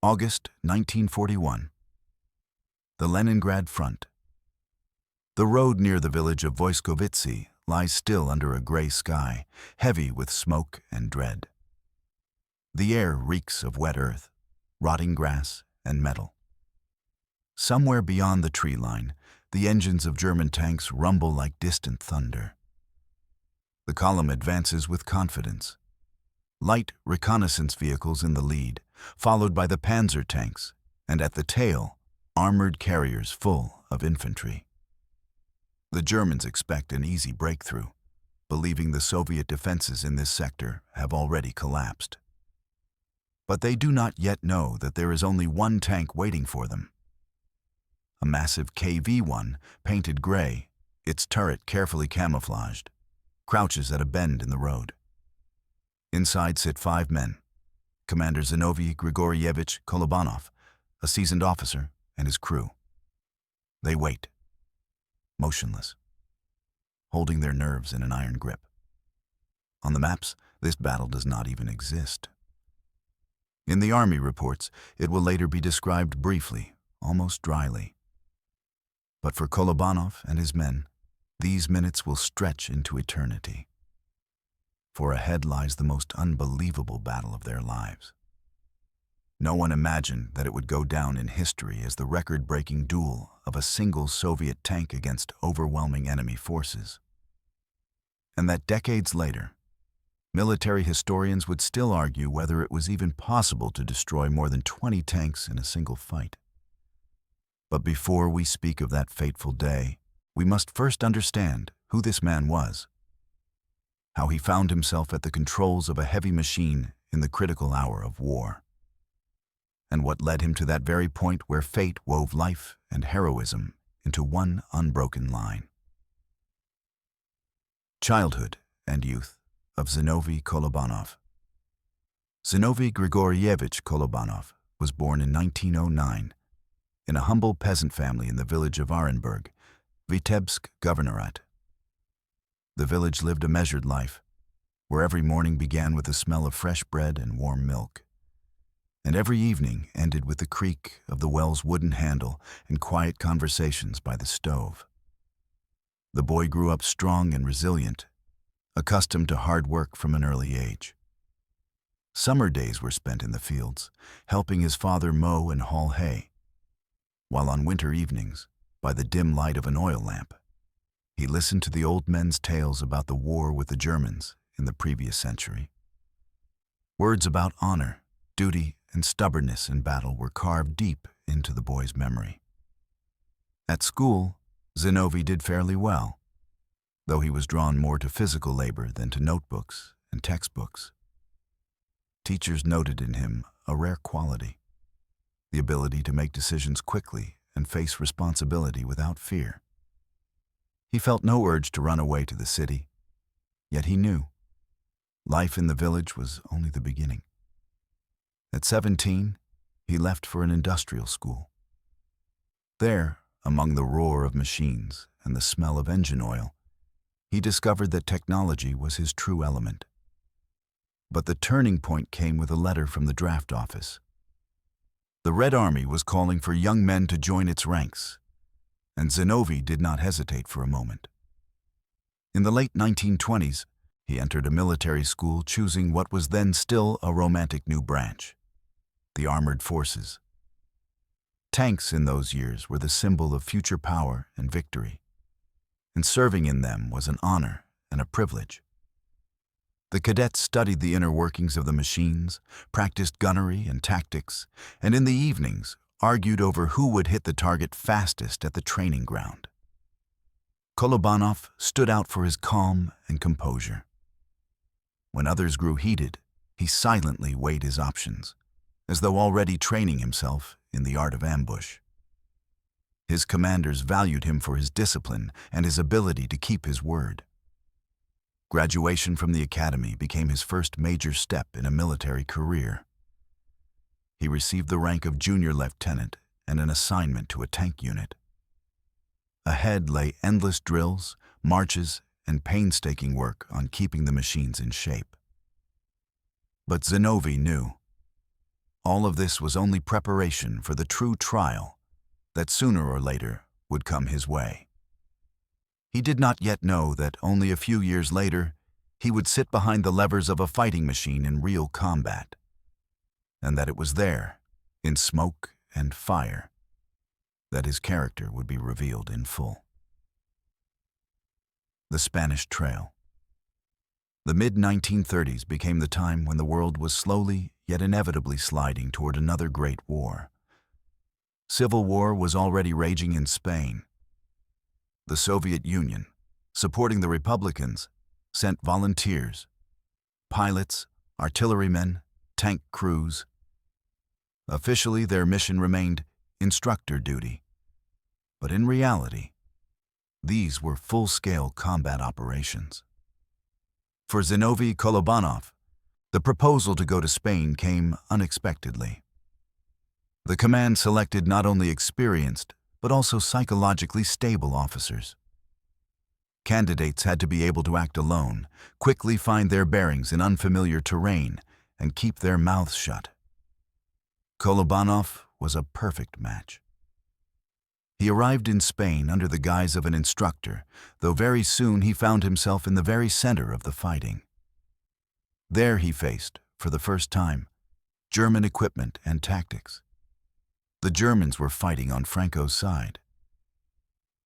August 1941. The Leningrad Front. The road near the village of Voiskovitsy lies still under a gray sky, heavy with smoke and dread. The air reeks of wet earth, rotting grass, and metal. Somewhere beyond the tree line, the engines of German tanks rumble like distant thunder. The column advances with confidence. Light reconnaissance vehicles in the lead, followed by the panzer tanks, and at the tail, armored carriers full of infantry. The Germans expect an easy breakthrough, believing the Soviet defenses in this sector have already collapsed. But they do not yet know that there is only one tank waiting for them. A massive KV-1, painted gray, its turret carefully camouflaged, crouches at a bend in the road. Inside sit 5 men: Commander Zinoviy Kolobanov, a seasoned officer, and his crew. They wait, motionless, holding their nerves in an iron grip. On the maps, this battle does not even exist. In the army reports, it will later be described briefly, almost dryly. But for Kolobanov and his men, these minutes will stretch into eternity. For ahead lies the most unbelievable battle of their lives. No one imagined that it would go down in history as the record-breaking duel of a single Soviet tank against overwhelming enemy forces. And that decades later, military historians would still argue whether it was even possible to destroy more than 20 tanks in a single fight. But before we speak of that fateful day, we must first understand who this man was, how he found himself at the controls of a heavy machine in the critical hour of war, and what led him to that very point where fate wove life and heroism into one unbroken line. Childhood and youth of Zinoviy Kolobanov. Zinoviy Grigorievich Kolobanov was born in 1909 in a humble peasant family in the village of Orenburg, Vitebsk Governorate. The village lived a measured life, where every morning began with the smell of fresh bread and warm milk, and every evening ended with the creak of the well's wooden handle and quiet conversations by the stove. The boy grew up strong and resilient, accustomed to hard work from an early age. Summer days were spent in the fields, helping his father mow and haul hay, while on winter evenings, by the dim light of an oil lamp, he listened to the old men's tales about the war with the Germans in the previous century. Words about honor, duty, and stubbornness in battle were carved deep into the boy's memory. At school, Zinoviy did fairly well, though he was drawn more to physical labor than to notebooks and textbooks. Teachers noted in him a rare quality: the ability to make decisions quickly and face responsibility without fear. He felt no urge to run away to the city, yet he knew life in the village was only the beginning. At 17, he left for an industrial school. There, among the roar of machines and the smell of engine oil, he discovered that technology was his true element. But the turning point came with a letter from the draft office. The Red Army was calling for young men to join its ranks, and Zinoviy did not hesitate for a moment. In the late 1920s, he entered a military school, choosing what was then still a romantic new branch: the armored forces. Tanks in those years were the symbol of future power and victory, and serving in them was an honor and a privilege. The cadets studied the inner workings of the machines, practiced gunnery and tactics, and in the evenings argued over who would hit the target fastest at the training ground. Kolobanov stood out for his calm and composure. When others grew heated, he silently weighed his options, as though already training himself in the art of ambush. His commanders valued him for his discipline and his ability to keep his word. Graduation from the academy became his first major step in a military career. He received the rank of junior lieutenant and an assignment to a tank unit. Ahead lay endless drills, marches, and painstaking work on keeping the machines in shape. But Zinoviy knew all of this was only preparation for the true trial that sooner or later would come his way. He did not yet know that only a few years later he would sit behind the levers of a fighting machine in real combat, and that it was there, in smoke and fire, that his character would be revealed in full. The Spanish Trail. The mid-1930s became the time when the world was slowly yet inevitably sliding toward another great war. Civil war was already raging in Spain. The Soviet Union, supporting the Republicans, sent volunteers, pilots, artillerymen, tank crews. Officially, their mission remained instructor duty, but in reality, these were full-scale combat operations. For Zinoviy Kolobanov, the proposal to go to Spain came unexpectedly. The command selected not only experienced, but also psychologically stable officers. Candidates had to be able to act alone, quickly find their bearings in unfamiliar terrain, and keep their mouths shut. Kolobanov was a perfect match. He arrived in Spain under the guise of an instructor, though very soon he found himself in the very center of the fighting. There he faced, for the first time, German equipment and tactics. The Germans were fighting on Franco's side.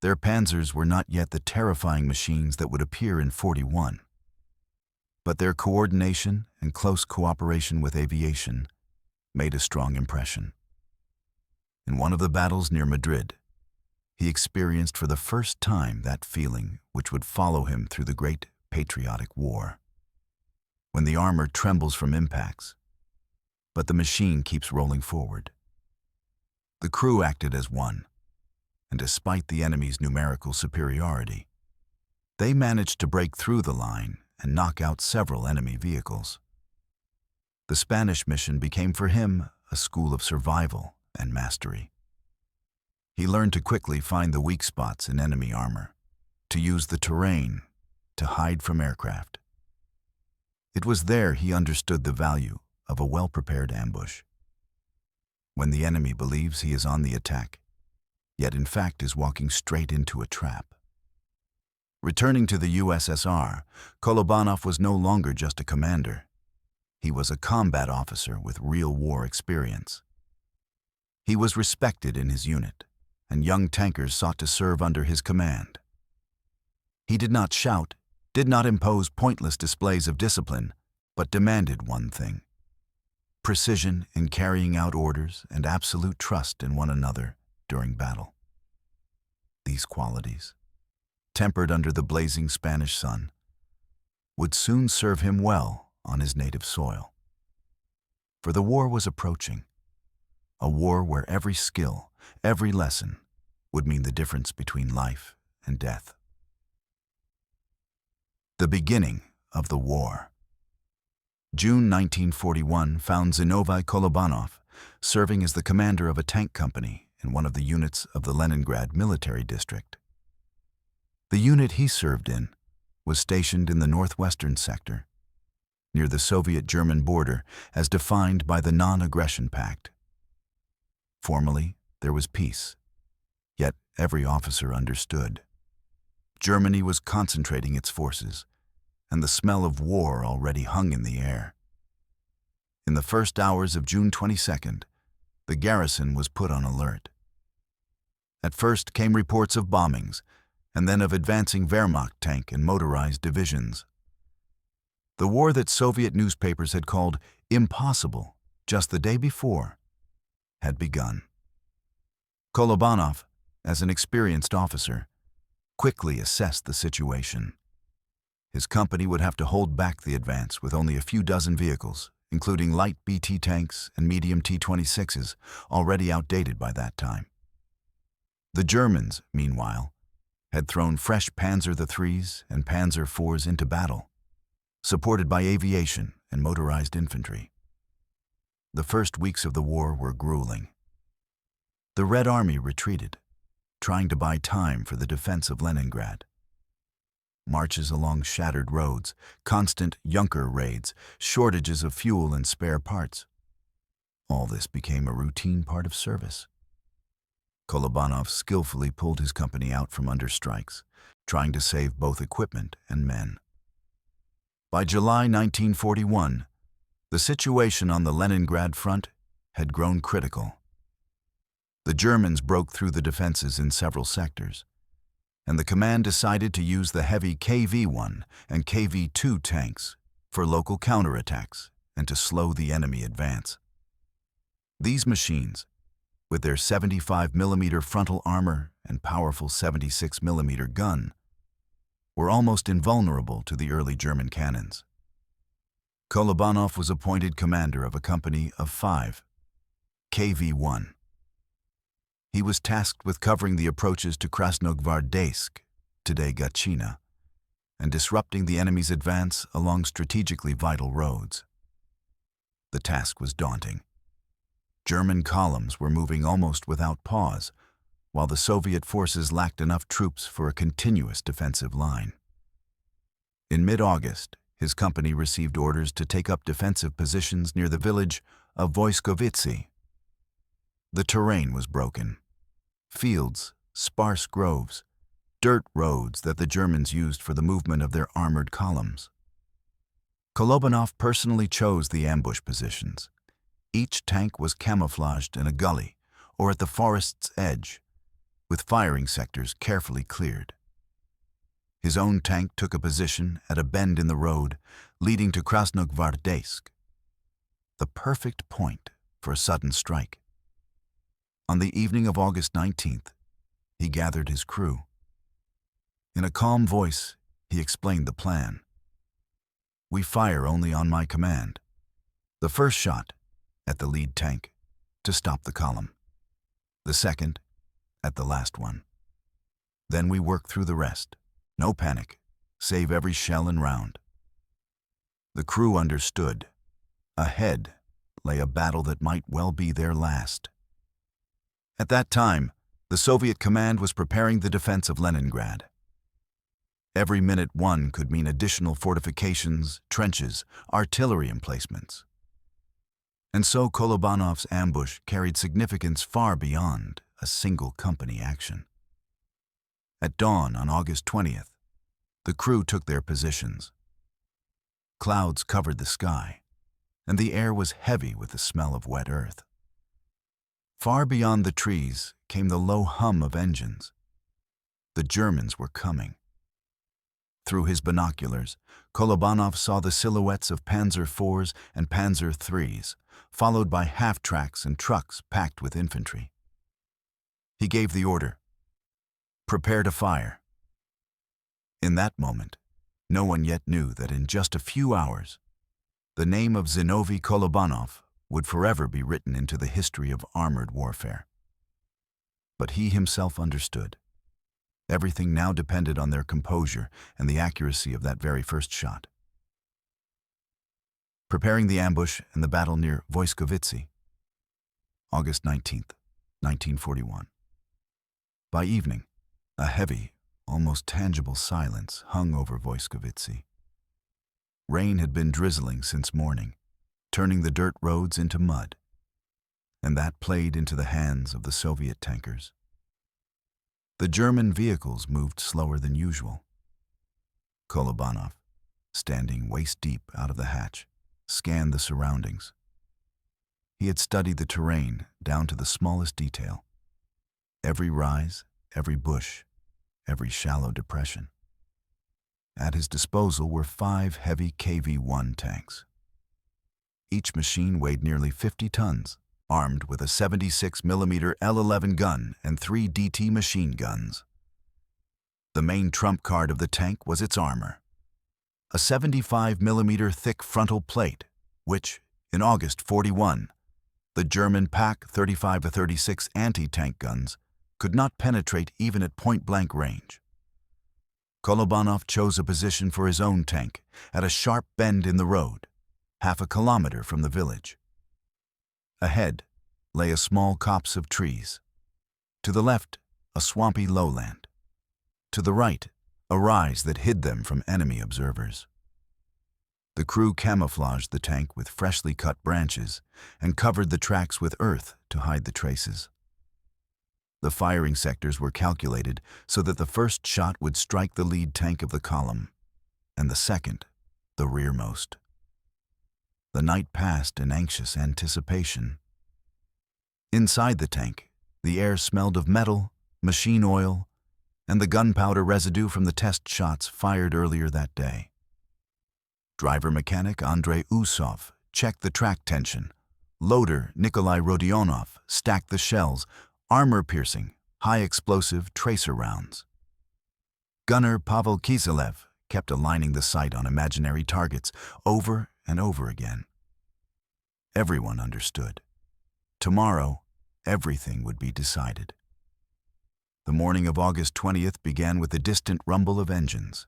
Their panzers were not yet the terrifying machines that would appear in 41. But their coordination and close cooperation with aviation made a strong impression. In one of the battles near Madrid, he experienced for the first time that feeling which would follow him through the great Patriotic War. When the armor trembles from impacts, but the machine keeps rolling forward. The crew acted as one, and despite the enemy's numerical superiority, they managed to break through the line and knock out several enemy vehicles. The Spanish mission became for him a school of survival and mastery. He learned to quickly find the weak spots in enemy armor, to use the terrain, to hide from aircraft. It was there he understood the value of a well-prepared ambush. When the enemy believes he is on the attack, yet in fact is walking straight into a trap. Returning to the USSR, Kolobanov was no longer just a commander. He was a combat officer with real war experience. He was respected in his unit, and young tankers sought to serve under his command. He did not shout, did not impose pointless displays of discipline, but demanded one thing: precision in carrying out orders and absolute trust in one another during battle. These qualities, tempered under the blazing Spanish sun, would soon serve him well on his native soil. For the war was approaching, a war where every skill, every lesson, would mean the difference between life and death. The beginning of the war. June 1941 found Zinoviy Kolobanov serving as the commander of a tank company in one of the units of the Leningrad military district. The unit he served in was stationed in the northwestern sector, near the Soviet-German border as defined by the Non-Aggression Pact. Formally, there was peace, yet every officer understood. Germany was concentrating its forces, and the smell of war already hung in the air. In the first hours of June 22nd, the garrison was put on alert. At first came reports of bombings, and then of advancing Wehrmacht tank and motorized divisions. The war that Soviet newspapers had called impossible just the day before had begun. Kolobanov, as an experienced officer, quickly assessed the situation. His company would have to hold back the advance with only a few dozen vehicles, including light BT tanks and medium T-26s, already outdated by that time. The Germans, meanwhile, had thrown fresh Panzer IIIs and Panzer IVs into battle, supported by aviation and motorized infantry. The first weeks of the war were grueling. The Red Army retreated, trying to buy time for the defense of Leningrad. Marches along shattered roads, constant Junker raids, shortages of fuel and spare parts. All this became a routine part of service. Kolobanov skillfully pulled his company out from under strikes, trying to save both equipment and men. By July 1941, the situation on the Leningrad front had grown critical. The Germans broke through the defenses in several sectors, and the command decided to use the heavy KV-1 and KV-2 tanks for local counterattacks and to slow the enemy advance. These machines, with their 75mm frontal armor and powerful 76mm gun, were almost invulnerable to the early German cannons. Kolobanov was appointed commander of a company of 5, KV-1. He was tasked with covering the approaches to Krasnogvardeysk, today Gatchina, and disrupting the enemy's advance along strategically vital roads. The task was daunting. German columns were moving almost without pause, while the Soviet forces lacked enough troops for a continuous defensive line. In mid-August, his company received orders to take up defensive positions near the village of Voiskovitsy. The terrain was broken. Fields, sparse groves, dirt roads that the Germans used for the movement of their armored columns. Kolobanov personally chose the ambush positions. Each tank was camouflaged in a gully or at the forest's edge, with firing sectors carefully cleared. His own tank took a position at a bend in the road leading to Krasnogvardeysk, the perfect point for a sudden strike. On the evening of August 19th, he gathered his crew. In a calm voice, he explained the plan. "We fire only on my command. The first shot, at the lead tank, to stop the column. The second, at the last one. Then we work through the rest. No panic. Save every shell and round." The crew understood. Ahead lay a battle that might well be their last. At that time, the Soviet command was preparing the defense of Leningrad. Every minute won could mean additional fortifications, trenches, artillery emplacements. And so Kolobanov's ambush carried significance far beyond a single company action. At dawn on August 20th, the crew took their positions. Clouds covered the sky, and the air was heavy with the smell of wet earth. Far beyond the trees came the low hum of engines. The Germans were coming. Through his binoculars, Kolobanov saw the silhouettes of Panzer IVs and Panzer IIIs, followed by half-tracks and trucks packed with infantry. He gave the order, "Prepare to fire." In that moment, no one yet knew that in just a few hours, the name of Zinoviy Kolobanov would forever be written into the history of armored warfare. But he himself understood. Everything now depended on their composure and the accuracy of that very first shot. Preparing the ambush and the battle near Voiskovitsy, August 19th, 1941. By evening, a heavy, almost tangible silence hung over Voiskovitsy. Rain had been drizzling since morning, turning the dirt roads into mud, and that played into the hands of the Soviet tankers. The German vehicles moved slower than usual. Kolobanov, standing waist-deep out of the hatch, scanned the surroundings. He had studied the terrain down to the smallest detail. Every rise, every bush, every shallow depression. At his disposal were 5 heavy KV-1 tanks. Each machine weighed nearly 50 tons, armed with a 76mm L11 gun and 3 DT machine guns. The main trump card of the tank was its armor, a 75mm thick frontal plate, which, in August 41, the German PaK 35-36 anti-tank guns could not penetrate even at point-blank range. Kolobanov chose a position for his own tank at a sharp bend in the road, half a kilometer from the village. Ahead lay a small copse of trees. To the left, a swampy lowland. To the right, a rise that hid them from enemy observers. The crew camouflaged the tank with freshly cut branches and covered the tracks with earth to hide the traces. The firing sectors were calculated so that the first shot would strike the lead tank of the column, and the second, the rearmost. The night passed in anxious anticipation. Inside the tank, the air smelled of metal, machine oil, and the gunpowder residue from the test shots fired earlier that day. Driver-mechanic Andrei Usov checked the track tension. Loader Nikolai Rodionov stacked the shells, armor-piercing, high-explosive tracer rounds. Gunner Pavel Kiselev kept aligning the sight on imaginary targets over and over again. Everyone understood. Tomorrow, everything would be decided. The morning of August 20th began with a distant rumble of engines.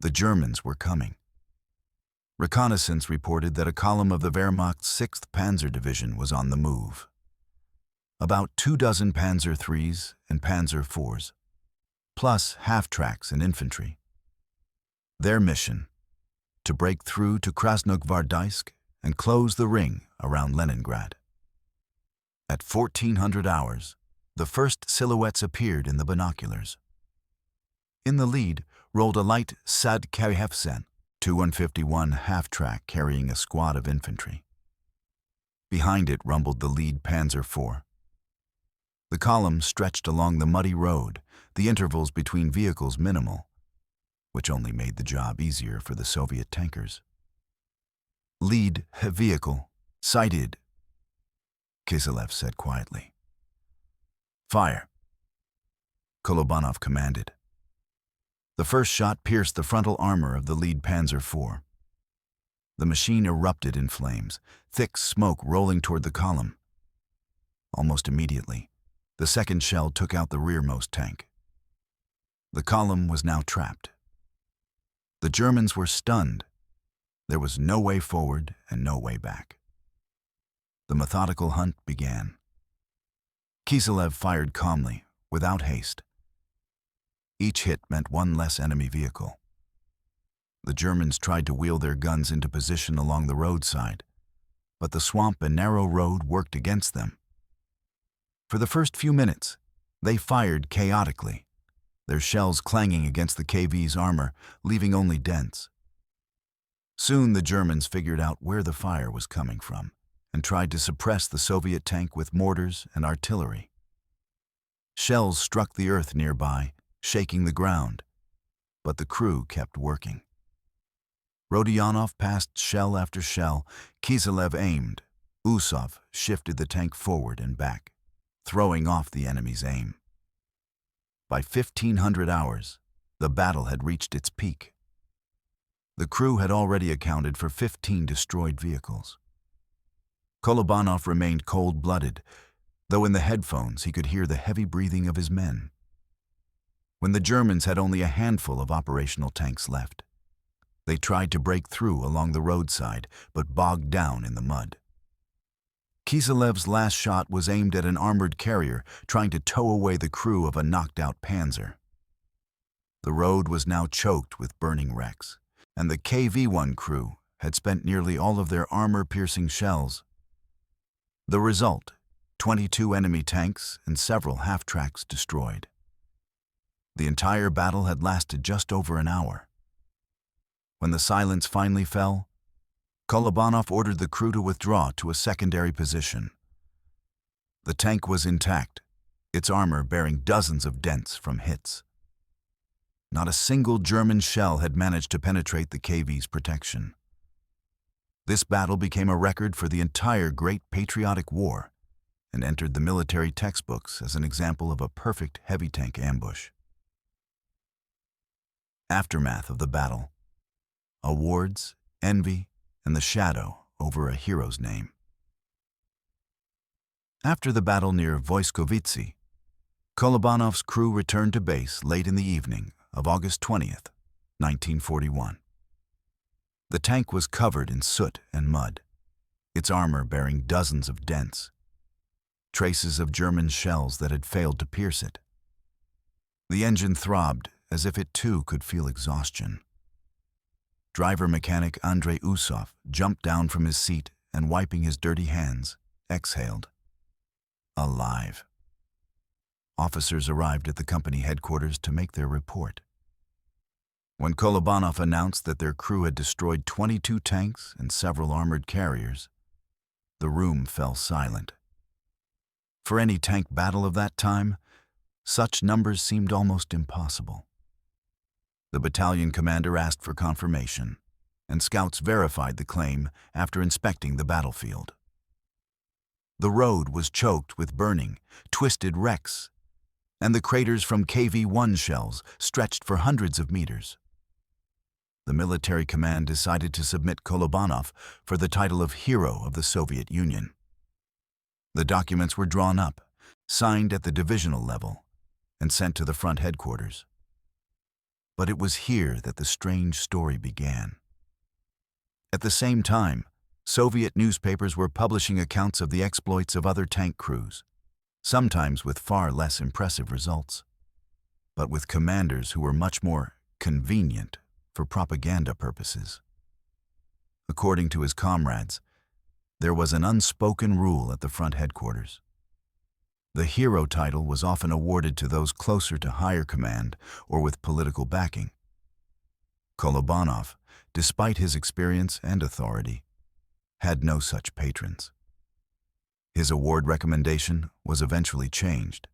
The Germans were coming. Reconnaissance reported that a column of the Wehrmacht's 6th Panzer Division was on the move. About 24 Panzer IIIs and Panzer IVs, plus half-tracks and infantry. Their mission: to break through to Krasnogvardeysk and close the ring around Leningrad. At 1400 hours, the first silhouettes appeared in the binoculars. In the lead rolled a light Sad Kayevsen, 151 half-track carrying a squad of infantry. Behind it rumbled the lead Panzer IV. The column stretched along the muddy road, the intervals between vehicles minimal, which only made the job easier for the Soviet tankers. Lead vehicle sighted, Kiselev said quietly. Fire, Kolobanov commanded. The first shot pierced the frontal armor of the lead Panzer IV. The machine erupted in flames, thick smoke rolling toward the column. Almost immediately, the second shell took out the rearmost tank. The column was now trapped. The Germans were stunned. There was no way forward and no way back. The methodical hunt began. Kiselev fired calmly, without haste. Each hit meant one less enemy vehicle. The Germans tried to wheel their guns into position along the roadside, but the swamp and narrow road worked against them. For the first few minutes, they fired chaotically, their shells clanging against the KV's armor, leaving only dents. Soon the Germans figured out where the fire was coming from and tried to suppress the Soviet tank with mortars and artillery. Shells struck the earth nearby, shaking the ground, but the crew kept working. Rodionov passed shell after shell. Kiselev aimed. Usov shifted the tank forward and back, throwing off the enemy's aim. By 1500 hours, the battle had reached its peak. The crew had already accounted for 15 destroyed vehicles. Kolobanov remained cold-blooded, though in the headphones he could hear the heavy breathing of his men. When the Germans had only a handful of operational tanks left, they tried to break through along the roadside, but bogged down in the mud. Kiselev's last shot was aimed at an armored carrier trying to tow away the crew of a knocked-out Panzer. The road was now choked with burning wrecks, and the KV-1 crew had spent nearly all of their armor-piercing shells. The result, 22 enemy tanks and several half-tracks destroyed. The entire battle had lasted just over an hour. When the silence finally fell, Kolobanov ordered the crew to withdraw to a secondary position. The tank was intact, its armor bearing dozens of dents from hits. Not a single German shell had managed to penetrate the KV's protection. This battle became a record for the entire Great Patriotic War and entered the military textbooks as an example of a perfect heavy tank ambush. Aftermath of the battle. Awards, envy, and the shadow over a hero's name. After the battle near Voiskovitsi, Kolobanov's crew returned to base late in the evening of August 20th, 1941. The tank was covered in soot and mud, its armor bearing dozens of dents, traces of German shells that had failed to pierce it. The engine throbbed as if it too could feel exhaustion. Driver-mechanic Andrei Usov jumped down from his seat and, wiping his dirty hands, exhaled. Alive. Officers arrived at the company headquarters to make their report. When Kolobanov announced that their crew had destroyed 22 tanks and several armored carriers, the room fell silent. For any tank battle of that time, such numbers seemed almost impossible. The battalion commander asked for confirmation, and scouts verified the claim after inspecting the battlefield. The road was choked with burning, twisted wrecks, and the craters from KV-1 shells stretched for hundreds of meters. The military command decided to submit Kolobanov for the title of Hero of the Soviet Union. The documents were drawn up, signed at the divisional level, and sent to the front headquarters. But it was here that the strange story began. At the same time, Soviet newspapers were publishing accounts of the exploits of other tank crews, sometimes with far less impressive results, but with commanders who were much more convenient for propaganda purposes. According to his comrades, there was an unspoken rule at the front headquarters. The hero title was often awarded to those closer to higher command or with political backing. Kolobanov, despite his experience and authority, had no such patrons. His award recommendation was eventually changed.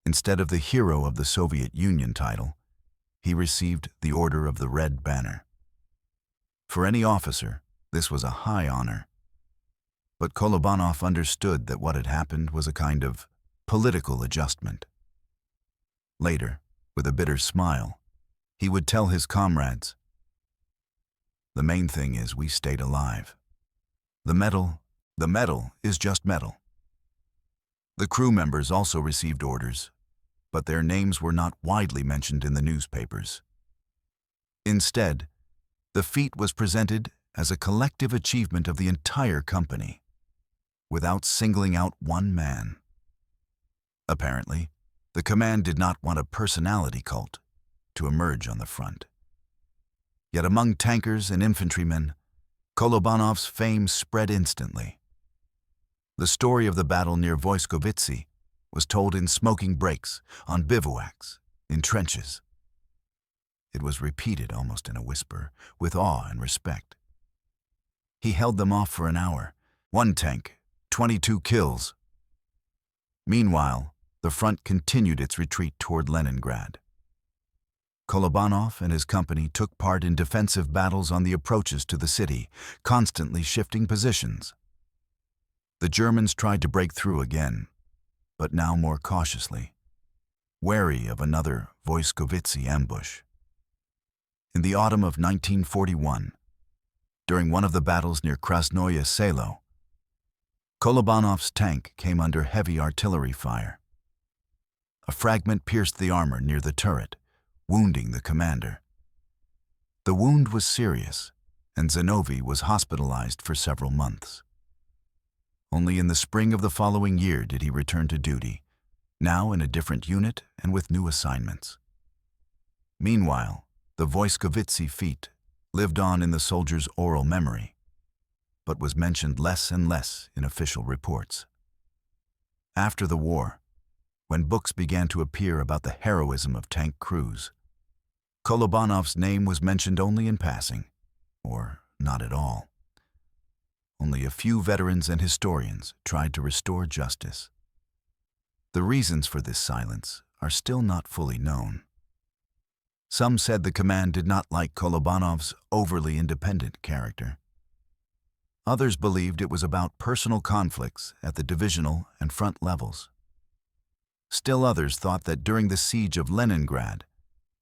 Instead of the Hero of the Soviet Union title, he received the Order of the Red Banner. For any officer, this was a high honor. But Kolobanov understood that what had happened was a kind of political adjustment. Later, with a bitter smile, he would tell his comrades, "The main thing is we stayed alive. The medal is just metal." The crew members also received orders, but their names were not widely mentioned in the newspapers. Instead, the feat was presented as a collective achievement of the entire company, without singling out one man. Apparently, the command did not want a personality cult to emerge on the front. Yet among tankers and infantrymen, Kolobanov's fame spread instantly. The story of the battle near Voiskovitsi was told in smoking breaks, on bivouacs, in trenches. It was repeated almost in a whisper, with awe and respect. He held them off for an hour. 1 tank, 22 kills. Meanwhile, the front continued its retreat toward Leningrad. Kolobanov and his company took part in defensive battles on the approaches to the city, constantly shifting positions. The Germans tried to break through again, but now more cautiously, wary of another Voiskovitsi ambush. In the autumn of 1941, during one of the battles near Krasnoye Selo, Kolobanov's tank came under heavy artillery fire. A fragment pierced the armor near the turret, wounding the commander. The wound was serious, and Zinoviy was hospitalized for several months. Only in the spring of the following year did he return to duty, now in a different unit and with new assignments. Meanwhile, the Voiskovitsi feat lived on in the soldier's oral memory, but was mentioned less and less in official reports. After the war, when books began to appear about the heroism of tank crews, Kolobanov's name was mentioned only in passing, or not at all. Only a few veterans and historians tried to restore justice. The reasons for this silence are still not fully known. Some said the command did not like Kolobanov's overly independent character. Others believed it was about personal conflicts at the divisional and front levels. Still others thought that during the siege of Leningrad,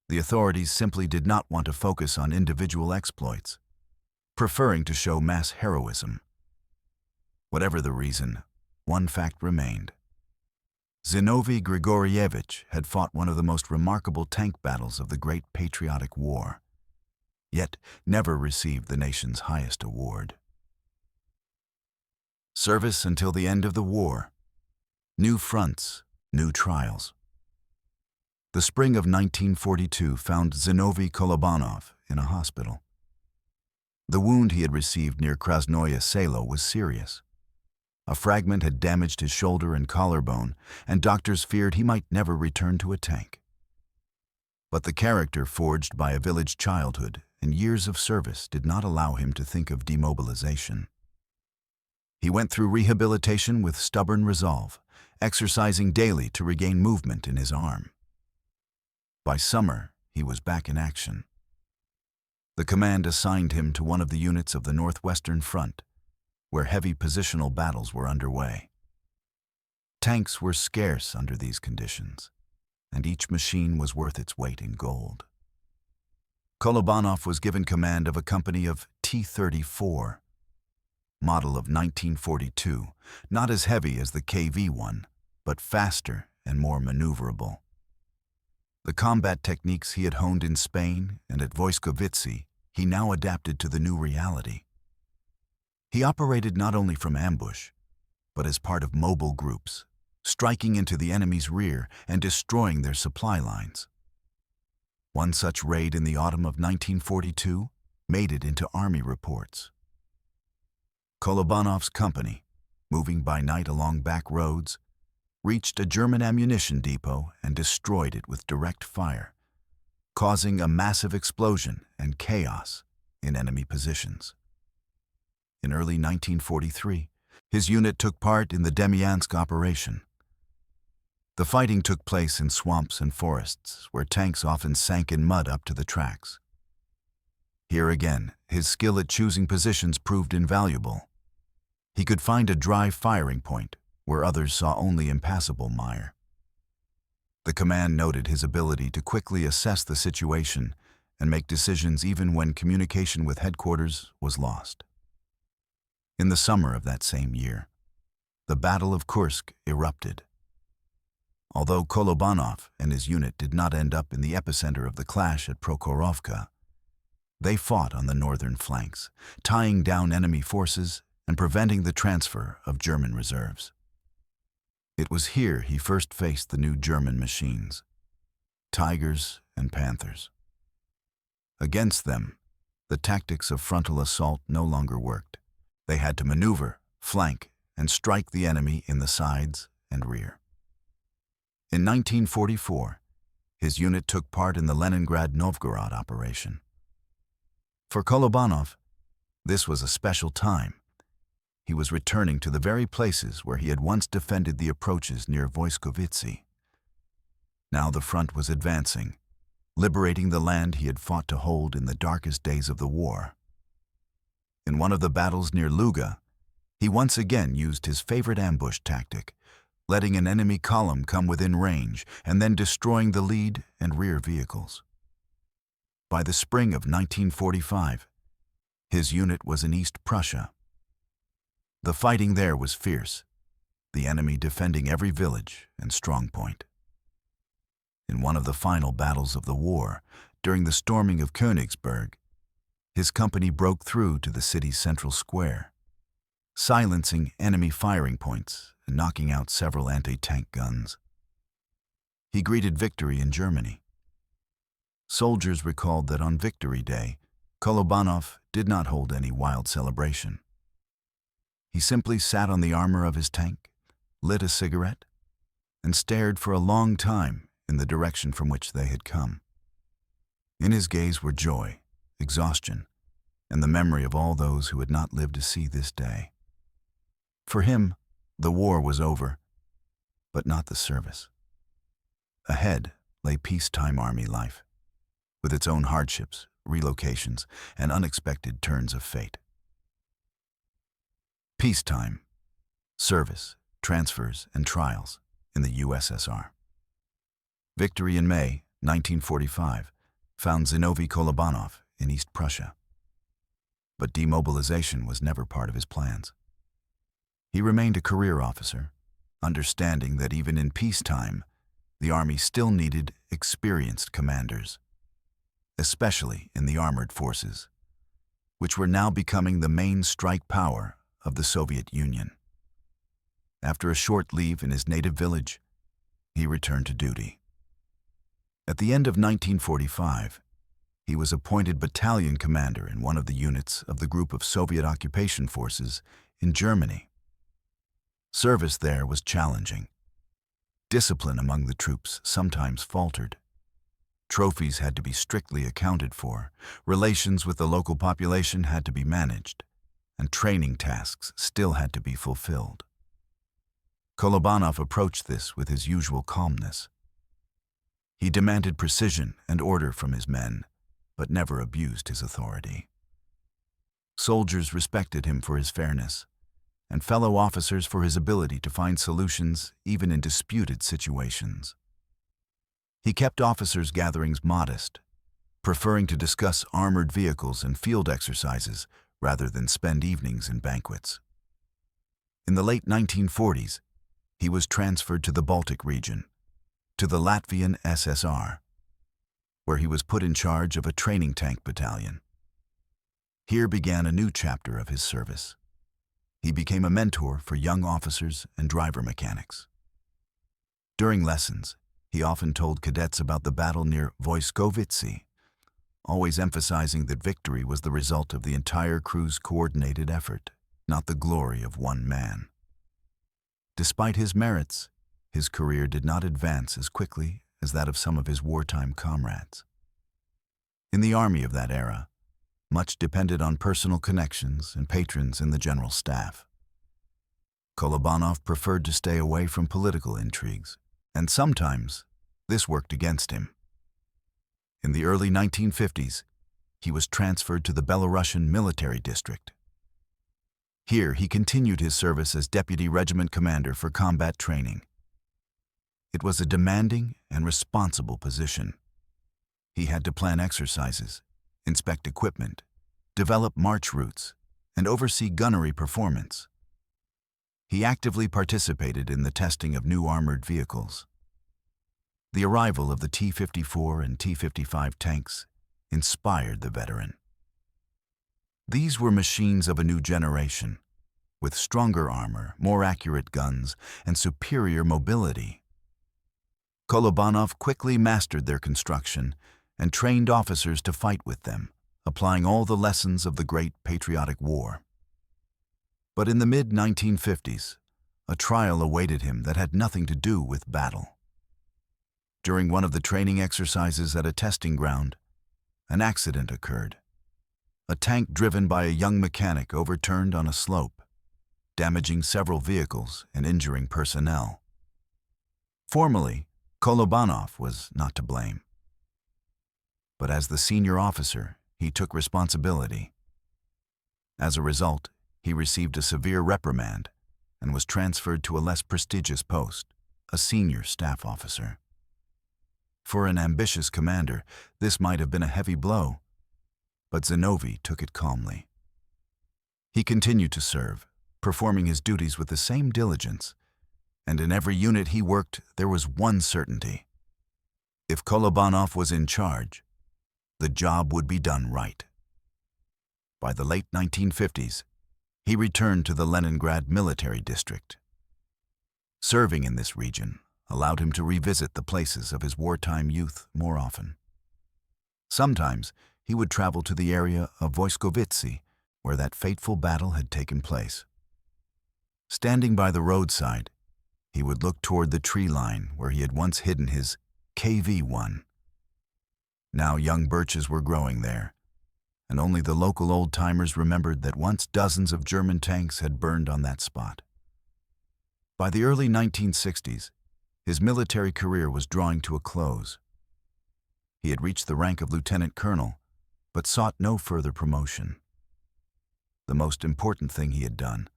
the authorities simply did not want to focus on individual exploits, preferring to show mass heroism. Whatever the reason, one fact remained. Zinoviy Grigorievich had fought one of the most remarkable tank battles of the Great Patriotic War, yet never received the nation's highest award. Service until the end of the war. New fronts, new trials. The spring of 1942 found Zinoviy Kolobanov in a hospital. The wound he had received near Krasnoye Selo was serious. A fragment had damaged his shoulder and collarbone, and doctors feared he might never return to a tank. But the character forged by a village childhood and years of service did not allow him to think of demobilization. He went through rehabilitation with stubborn resolve, exercising daily to regain movement in his arm. By summer, he was back in action. The command assigned him to one of the units of the Northwestern Front, where heavy positional battles were underway. Tanks were scarce under these conditions, and each machine was worth its weight in gold. Kolobanov was given command of a company of T-34, model of 1942, not as heavy as the KV-1, but faster and more maneuverable. The combat techniques he had honed in Spain and at WWII he now adapted to the new reality. He operated not only from ambush, but as part of mobile groups, striking into the enemy's rear and destroying their supply lines. One such raid in the autumn of 1942 made it into Army reports. Kolobanov's company, moving by night along back roads, reached a German ammunition depot and destroyed it with direct fire, causing a massive explosion and chaos in enemy positions. In early 1943, his unit took part in the Demyansk operation. The fighting took place in swamps and forests, where tanks often sank in mud up to the tracks. Here again, his skill at choosing positions proved invaluable. He could find a dry firing point where others saw only impassable mire. The command noted his ability to quickly assess the situation and make decisions even when communication with headquarters was lost. In the summer of that same year, the Battle of Kursk erupted. Although Kolobanov and his unit did not end up in the epicenter of the clash at Prokhorovka, they fought on the northern flanks, tying down enemy forces and preventing the transfer of German reserves. It was here he first faced the new German machines, Tigers and Panthers. Against them, the tactics of frontal assault no longer worked. They had to maneuver, flank, and strike the enemy in the sides and rear. In 1944, his unit took part in the Leningrad-Novgorod operation. For Kolobanov, this was a special time. He was returning to the very places where he had once defended the approaches near WWII. Now the front was advancing, liberating the land he had fought to hold in the darkest days of the war. In one of the battles near Luga, he once again used his favorite ambush tactic, letting an enemy column come within range and then destroying the lead and rear vehicles. By the spring of 1945, his unit was in East Prussia. The fighting there was fierce, the enemy defending every village and strong point. In one of the final battles of the war, during the storming of Königsberg, his company broke through to the city's central square, silencing enemy firing points and knocking out several anti-tank guns. He greeted victory in Germany. Soldiers recalled that on Victory Day, Kolobanov did not hold any wild celebration. He simply sat on the armor of his tank, lit a cigarette, and stared for a long time in the direction from which they had come. In his gaze were joy, exhaustion, and the memory of all those who had not lived to see this day. For him, the war was over, but not the service. Ahead lay peacetime army life, with its own hardships, relocations, and unexpected turns of fate. Peacetime, service, transfers, and trials in the USSR. Victory in May 1945 found Zinoviy Kolobanov in East Prussia. But demobilization was never part of his plans. He remained a career officer, understanding that even in peacetime, the Army still needed experienced commanders, especially in the armored forces, which were now becoming the main strike power of the Soviet Union. After a short leave in his native village, he returned to duty. At the end of 1945, He was appointed battalion commander in one of the units of the group of Soviet occupation forces in Germany. Service there was challenging. Discipline among the troops sometimes faltered. Trophies had to be strictly accounted for, relations with the local population had to be managed, and training tasks still had to be fulfilled. Kolobanov approached this with his usual calmness. He demanded precision and order from his men, but never abused his authority. Soldiers respected him for his fairness, and fellow officers for his ability to find solutions even in disputed situations. He kept officers' gatherings modest, preferring to discuss armored vehicles and field exercises rather than spend evenings in banquets. In the late 1940s, he was transferred to the Baltic region, to the Latvian SSR, where he was put in charge of a training tank battalion. Here began a new chapter of his service. He became a mentor for young officers and driver mechanics. During lessons, he often told cadets about the battle near WWII, always emphasizing that victory was the result of the entire crew's coordinated effort, not the glory of one man. Despite his merits, his career did not advance as quickly as that of some of his wartime comrades. In the army of that era, much depended on personal connections and patrons in the general staff. Kolobanov preferred to stay away from political intrigues, and sometimes this worked against him. In the early 1950s, he was transferred to the Belarusian military district. Here he continued his service as deputy regiment commander for combat training. It was a demanding and responsible position. He had to plan exercises, inspect equipment, develop march routes, and oversee gunnery performance. He actively participated in the testing of new armored vehicles. The arrival of the T-54 and T-55 tanks inspired the veteran. These were machines of a new generation, with stronger armor, more accurate guns, and superior mobility. Kolobanov quickly mastered their construction and trained officers to fight with them, applying all the lessons of the Great Patriotic War. But in the mid-1950s, a trial awaited him that had nothing to do with battle. During one of the training exercises at a testing ground, an accident occurred. A tank driven by a young mechanic overturned on a slope, damaging several vehicles and injuring personnel. Formally, Kolobanov was not to blame. But as the senior officer, he took responsibility. As a result, he received a severe reprimand and was transferred to a less prestigious post, a senior staff officer. For an ambitious commander, this might have been a heavy blow, but Zinoviy took it calmly. He continued to serve, performing his duties with the same diligence, and in every unit he worked, there was one certainty. If Kolobanov was in charge, the job would be done right. By the late 1950s, he returned to the Leningrad military district. Serving in this region allowed him to revisit the places of his wartime youth more often. Sometimes he would travel to the area of WWII, where that fateful battle had taken place. Standing by the roadside, he would look toward the tree line where he had once hidden his KV-1. Now young birches were growing there, and only the local old-timers remembered that once dozens of German tanks had burned on that spot. By the early 1960s, his military career was drawing to a close. He had reached the rank of lieutenant colonel, but sought no further promotion. The most important thing he had done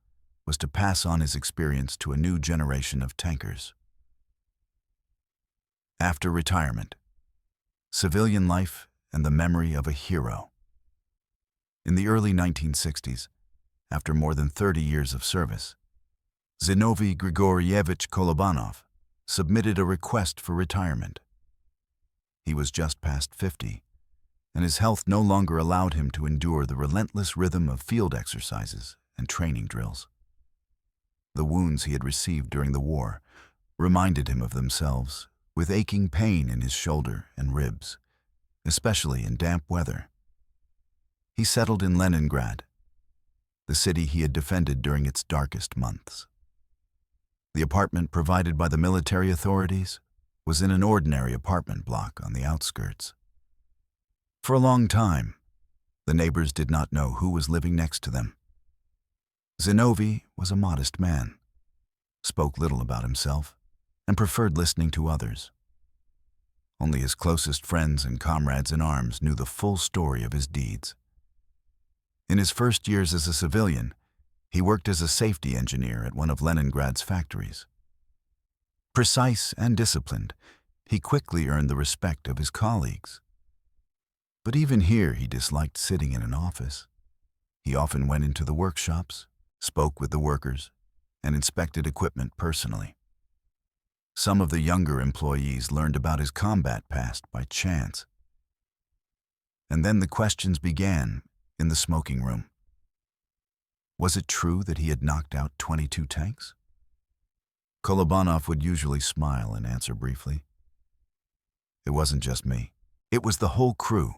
was to pass on his experience to a new generation of tankers. After retirement, civilian life and the memory of a hero. In the early 1960s, after more than 30 years of service, Zinoviy Kolobanov submitted a request for retirement. He was just past 50, and his health no longer allowed him to endure the relentless rhythm of field exercises and training drills. The wounds he had received during the war reminded him of themselves, with aching pain in his shoulder and ribs, especially in damp weather. He settled in Leningrad, the city he had defended during its darkest months. The apartment provided by the military authorities was in an ordinary apartment block on the outskirts. For a long time, the neighbors did not know who was living next to them. Zinoviy was a modest man, spoke little about himself, and preferred listening to others. Only his closest friends and comrades in arms knew the full story of his deeds. In his first years as a civilian, he worked as a safety engineer at one of Leningrad's factories. Precise and disciplined, he quickly earned the respect of his colleagues. But even here he disliked sitting in an office. He often went into the workshops, spoke with the workers, and inspected equipment personally. Some of the younger employees learned about his combat past by chance. And then the questions began in the smoking room. Was it true that he had knocked out 22 tanks? Kolobanov would usually smile and answer briefly. It wasn't just me. It was the whole crew.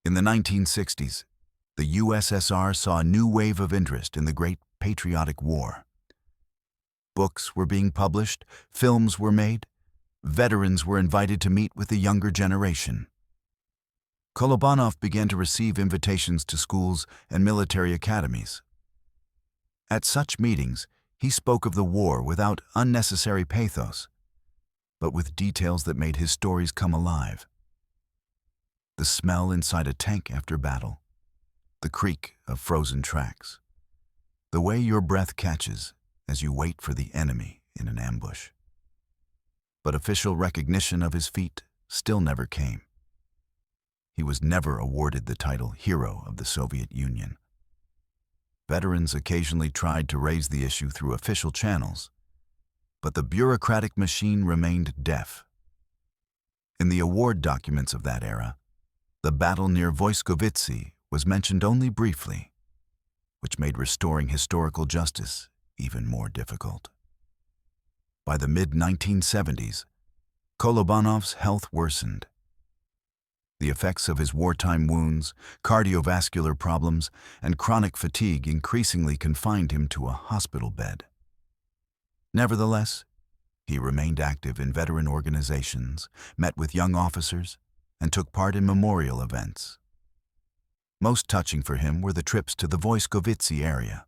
In the 1960s, the USSR saw a new wave of interest in the Great Patriotic War. Books were being published, films were made, veterans were invited to meet with the younger generation. Kolobanov began to receive invitations to schools and military academies. At such meetings, he spoke of the war without unnecessary pathos, but with details that made his stories come alive. The smell inside a tank after battle, the creak of frozen tracks, the way your breath catches as you wait for the enemy in an ambush. But official recognition of his feat still never came. He was never awarded the title Hero of the Soviet Union. Veterans occasionally tried to raise the issue through official channels, but the bureaucratic machine remained deaf. In the award documents of that era, the battle near Voiskovitsy was mentioned only briefly, which made restoring historical justice even more difficult. By the mid-1970s, Kolobanov's health worsened. The effects of his wartime wounds, cardiovascular problems, and chronic fatigue increasingly confined him to a hospital bed. Nevertheless, he remained active in veteran organizations, met with young officers, and took part in memorial events. Most touching for him were the trips to the Voiskovitsy area.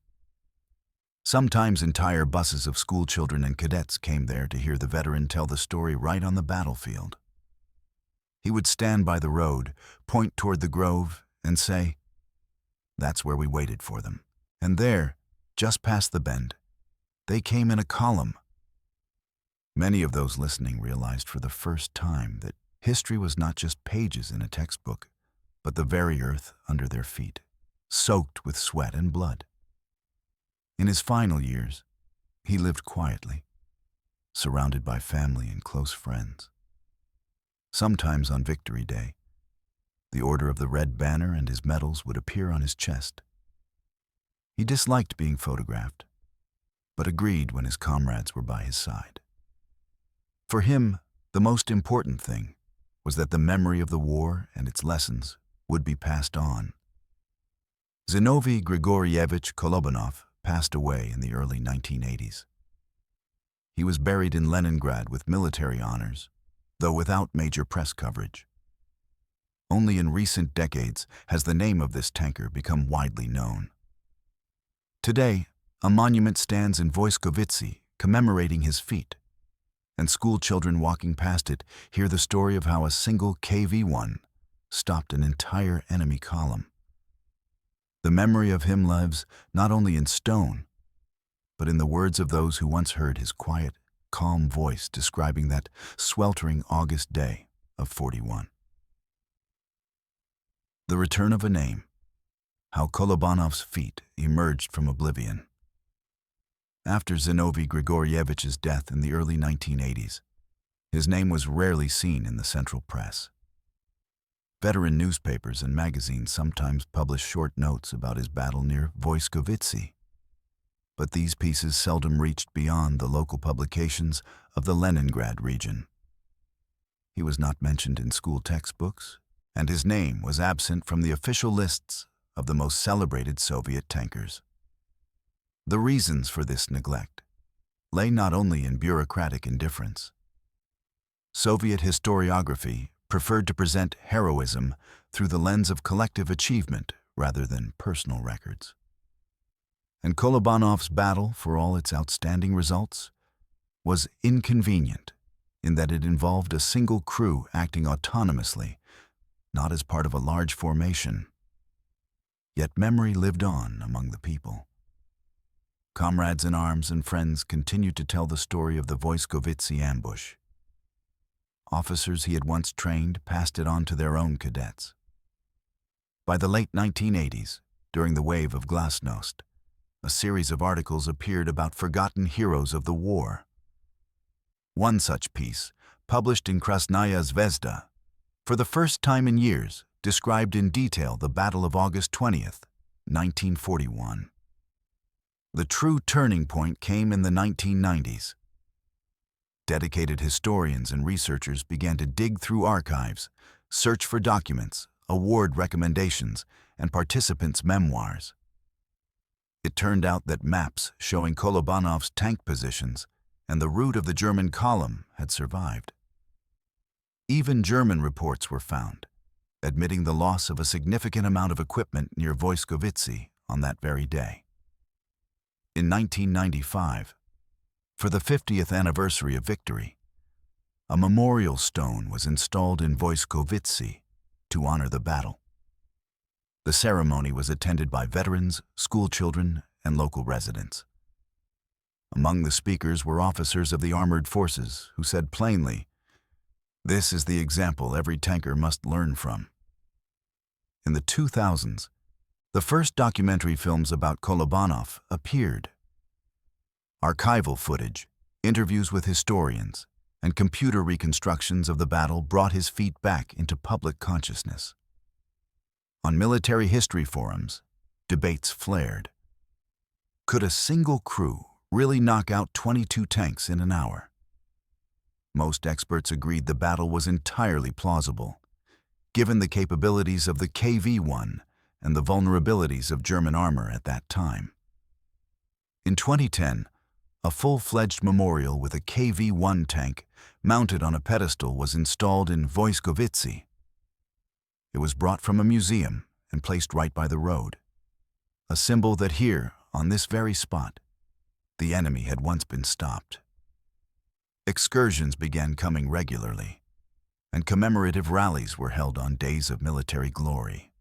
Sometimes entire buses of schoolchildren and cadets came there to hear the veteran tell the story right on the battlefield. He would stand by the road, point toward the grove, and say, "That's where we waited for them. And there, just past the bend, they came in a column." Many of those listening realized for the first time that history was not just pages in a textbook, but the very earth under their feet, soaked with sweat and blood. In his final years, he lived quietly, surrounded by family and close friends. Sometimes on Victory Day, the Order of the Red Banner and his medals would appear on his chest. He disliked being photographed, but agreed when his comrades were by his side. For him, the most important thing was that the memory of the war and its lessons would be passed on. Zinoviy Kolobanov passed away in the early 1980s. He was buried in Leningrad with military honors, though without major press coverage. Only in recent decades has the name of this tanker become widely known. Today, a monument stands in Voiskovitsy commemorating his feat, and school children walking past it hear the story of how a single KV-1 stopped an entire enemy column. The memory of him lives not only in stone, but in the words of those who once heard his quiet, calm voice describing that sweltering August day of '41. The return of a name, how Kolobanov's feat emerged from oblivion. After Zinoviy Grigoryevich's death in the early 1980s, his name was rarely seen in the central press. Veteran newspapers and magazines sometimes published short notes about his battle near Voiskovitsy, but these pieces seldom reached beyond the local publications of the Leningrad region. He was not mentioned in school textbooks, and his name was absent from the official lists of the most celebrated Soviet tankers. The reasons for this neglect lay not only in bureaucratic indifference. Soviet historiography preferred to present heroism through the lens of collective achievement rather than personal records. And Kolobanov's battle, for all its outstanding results, was inconvenient in that it involved a single crew acting autonomously, not as part of a large formation. Yet memory lived on among the people. Comrades in arms and friends continued to tell the story of the Voiskovitsy ambush. Officers he had once trained passed it on to their own cadets. By the late 1980s, during the wave of Glasnost, a series of articles appeared about forgotten heroes of the war. One such piece, published in Krasnaya Zvezda, for the first time in years, described in detail the Battle of August 20th, 1941. The true turning point came in the 1990s. Dedicated historians and researchers began to dig through archives, search for documents, award recommendations, and participants' memoirs. It turned out that maps showing Kolobanov's tank positions and the route of the German column had survived. Even German reports were found, admitting the loss of a significant amount of equipment near Voiskovitsy on that very day. In 1995, for the 50th anniversary of victory, a memorial stone was installed in Voiskovitsy to honor the battle. The ceremony was attended by veterans, schoolchildren, and local residents. Among the speakers were officers of the armored forces who said plainly, "This is the example every tanker must learn from." In the 2000s, the first documentary films about Kolobanov appeared. Archival footage, interviews with historians, and computer reconstructions of the battle brought his feat back into public consciousness. On military history forums, debates flared. Could a single crew really knock out 22 tanks in an hour? Most experts agreed the battle was entirely plausible, given the capabilities of the KV-1 and the vulnerabilities of German armor at that time. In 2010, a full-fledged memorial with a KV-1 tank mounted on a pedestal was installed in Voiskovitsy. It was brought from a museum and placed right by the road, a symbol that here, on this very spot, the enemy had once been stopped. Excursions began coming regularly, and commemorative rallies were held on days of military glory.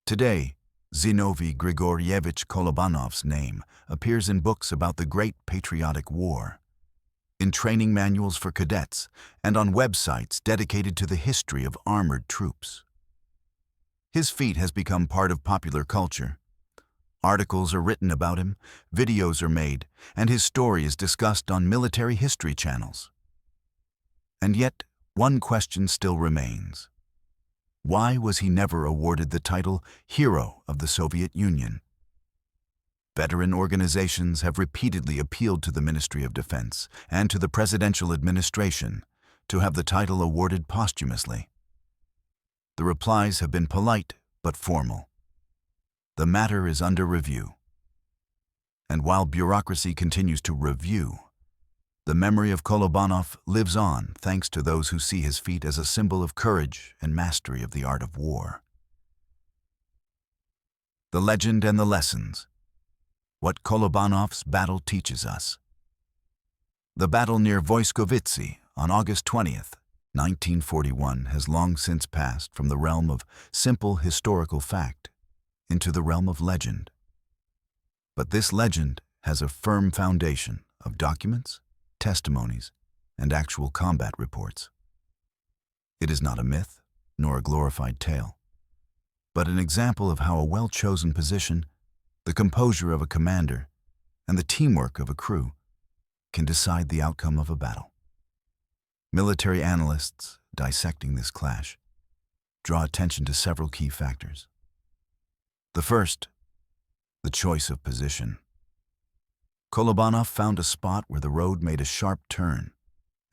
Today, Zinoviy Kolobanov's name appears in books about the Great Patriotic War, in training manuals for cadets, and on websites dedicated to the history of armored troops. His feat has become part of popular culture. Articles are written about him, videos are made, and his story is discussed on military history channels. And yet, one question still remains. Why was he never awarded the title Hero of the Soviet Union? Veteran organizations have repeatedly appealed to the Ministry of Defense and to the presidential administration to have the title awarded posthumously. The replies have been polite but formal. The matter is under review. And while bureaucracy continues to review, the memory of Kolobanov lives on thanks to those who see his feat as a symbol of courage and mastery of the art of war. The legend and the lessons. What Kolobanov's battle teaches us. The battle near Voiskovitsy on August 20th, 1941 has long since passed from the realm of simple historical fact into the realm of legend. But this legend has a firm foundation of documents, testimonies, and actual combat reports. It is not a myth, nor a glorified tale, but an example of how a well-chosen position, the composure of a commander, and the teamwork of a crew can decide the outcome of a battle. Military analysts dissecting this clash draw attention to several key factors. The first, the choice of position. Kolobanov found a spot where the road made a sharp turn,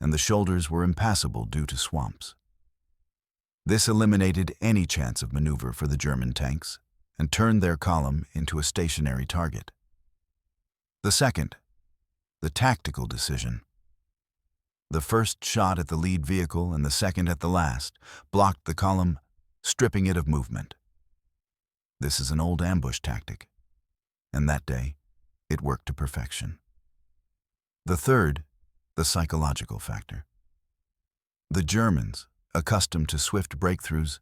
and the shoulders were impassable due to swamps. This eliminated any chance of maneuver for the German tanks and turned their column into a stationary target. The second, the tactical decision. The first shot at the lead vehicle and the second at the last blocked the column, stripping it of movement. This is an old ambush tactic, and that day, it worked to perfection. The third, the psychological factor. The Germans, accustomed to swift breakthroughs,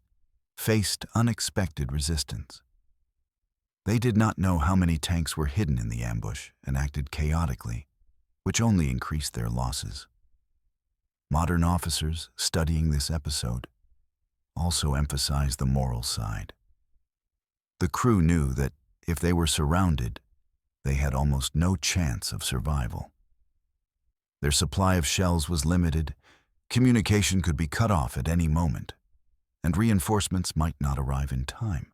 faced unexpected resistance. They did not know how many tanks were hidden in the ambush and acted chaotically, which only increased their losses. Modern officers studying this episode also emphasize the moral side. The crew knew that if they were surrounded, they had almost no chance of survival. Their supply of shells was limited, communication could be cut off at any moment, and reinforcements might not arrive in time.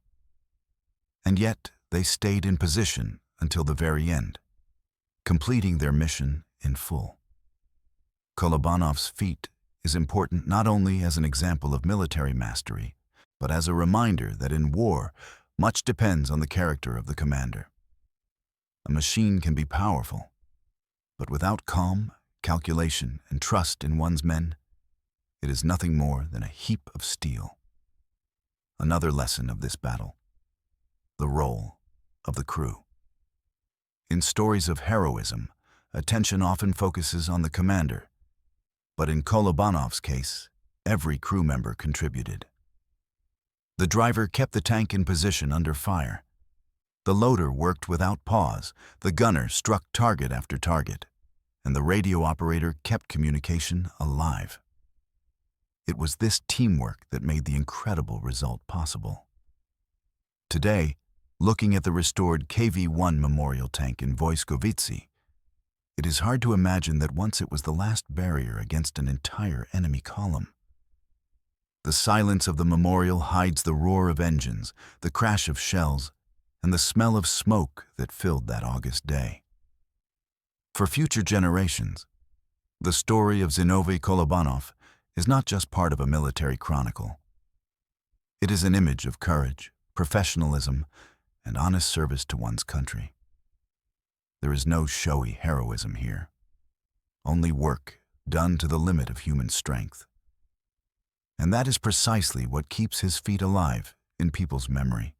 And yet, they stayed in position until the very end, completing their mission in full. Kolobanov's feat is important not only as an example of military mastery, but as a reminder that in war, much depends on the character of the commander. A machine can be powerful, but without calm, calculation, and trust in one's men, it is nothing more than a heap of steel. Another lesson of this battle: the role of the crew. In stories of heroism, attention often focuses on the commander, but in Kolobanov's case, every crew member contributed. The driver kept the tank in position under fire. The loader worked without pause, the gunner struck target after target, and the radio operator kept communication alive. It was this teamwork that made the incredible result possible. Today, looking at the restored KV-1 memorial tank in Wojskowice, it is hard to imagine that once it was the last barrier against an entire enemy column. The silence of the memorial hides the roar of engines, the crash of shells, and the smell of smoke that filled that August day. For future generations, the story of Zinoviy Kolobanov is not just part of a military chronicle. It is an image of courage, professionalism, and honest service to one's country. There is no showy heroism here, only work done to the limit of human strength. And that is precisely what keeps his feat alive in people's memory.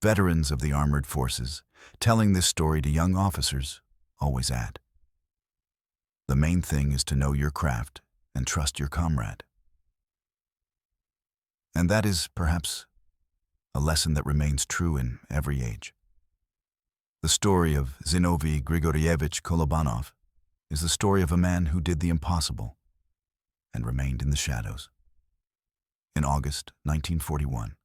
Veterans of the armored forces, telling this story to young officers, always add, the main thing is to know your craft and trust your comrade. And that is, perhaps, a lesson that remains true in every age. The story of Zinoviy Kolobanov is the story of a man who did the impossible and remained in the shadows. In August 1941,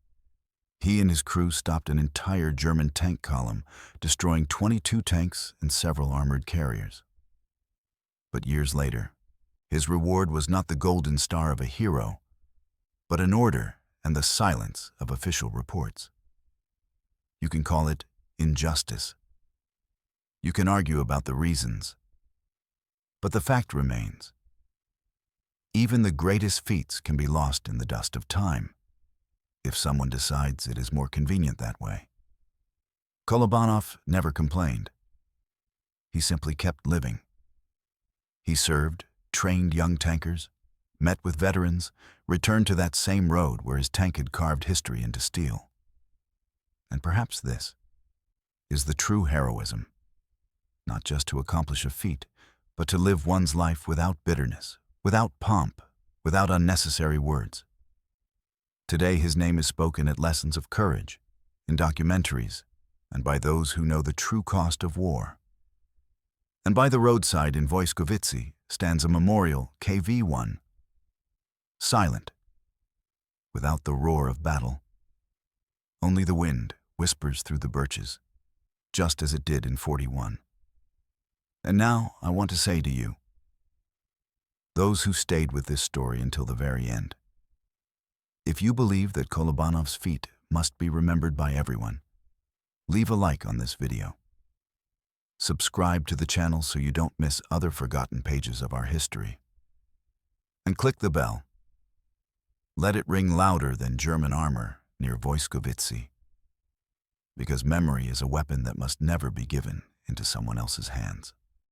he and his crew stopped an entire German tank column, destroying 22 tanks and several armored carriers. But years later, his reward was not the golden star of a hero, but an order and the silence of official reports. You can call it injustice. You can argue about the reasons. But the fact remains: even the greatest feats can be lost in the dust of time, if someone decides it is more convenient that way. Kolobanov never complained. He simply kept living. He served, trained young tankers, met with veterans, returned to that same road where his tank had carved history into steel. And perhaps this is the true heroism: not just to accomplish a feat, but to live one's life without bitterness, without pomp, without unnecessary words. Today his name is spoken at lessons of courage, in documentaries, and by those who know the true cost of war. And by the roadside in Wojskowice stands a memorial KV-1, silent, without the roar of battle. Only the wind whispers through the birches, just as it did in 41. And now I want to say to you, those who stayed with this story until the very end, if you believe that Kolobanov's feat must be remembered by everyone, leave a like on this video. Subscribe to the channel so you don't miss other forgotten pages of our history. And click the bell. Let it ring louder than German armor near Wojskowice, because memory is a weapon that must never be given into someone else's hands.